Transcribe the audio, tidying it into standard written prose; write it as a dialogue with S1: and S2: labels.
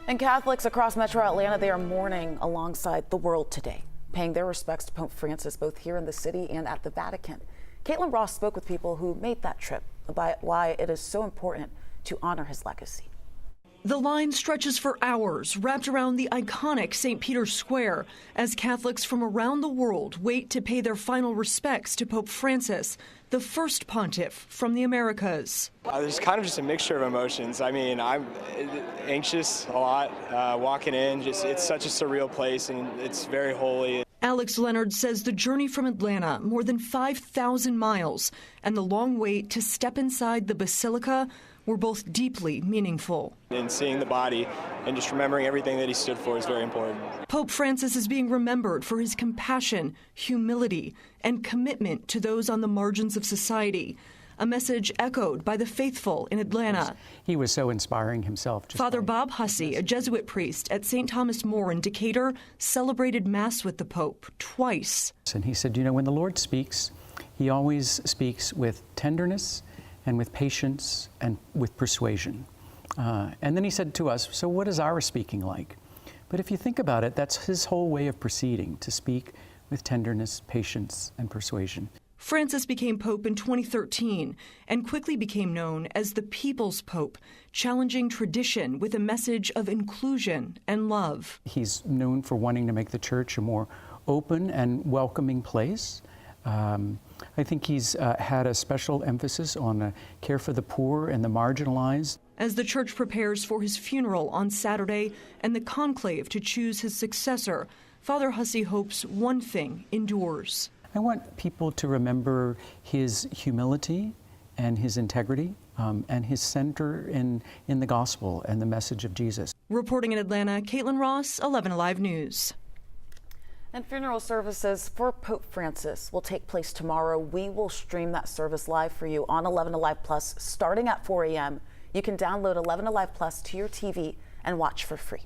S1: And Catholics across Metro Atlanta, they are mourning alongside the world today, paying their respects to Pope Francis, both here in the city and at the Vatican. Caitlin Ross spoke with people who made that trip about why it is so important to honor his legacy.
S2: The line stretches for hours, wrapped around the iconic St. Peter's Square, as Catholics from around the world wait to pay their final respects to Pope Francis, the first pontiff from the Americas.
S3: There's kind of just a mixture of emotions. I mean, I'm anxious a lot, walking in. It's such a surreal place, and it's very holy.
S2: Alex Leonard says the journey from Atlanta, more than 5,000 miles, and the long wait to step inside the Basilica were both deeply meaningful.
S3: And seeing the body and just remembering everything that he stood for is very important.
S2: Pope Francis is being remembered for his compassion, humility, and commitment to those on the margins of society, a message echoed by the faithful in Atlanta.
S4: He was so inspiring himself.
S2: Father Bob Hussey, a Jesuit priest at St. Thomas More in Decatur, celebrated Mass with the Pope twice.
S4: And he said, you know, when the Lord speaks, he always speaks with tenderness and with patience and with persuasion. And then he said to us, so what is our speaking like? But if you think about it, that's his whole way of proceeding, to speak with tenderness, patience, and persuasion.
S2: Francis became Pope in 2013 and quickly became known as the People's Pope, challenging tradition with a message of inclusion and love.
S4: He's known for wanting to make the church a more open and welcoming place. I think he's had a special emphasis on care for the poor and the marginalized.
S2: As the church prepares for his funeral on Saturday and the conclave to choose his successor, Father Hussey hopes one thing endures.
S4: I want people to remember his humility and his integrity and his center in the gospel and the message of Jesus.
S2: Reporting in Atlanta, Caitlin Ross, 11 Alive News.
S1: And funeral services for Pope Francis will take place tomorrow. We will stream that service live for you on 11 Alive Plus starting at 4 a.m. You can download 11 Alive Plus to your TV and watch for free.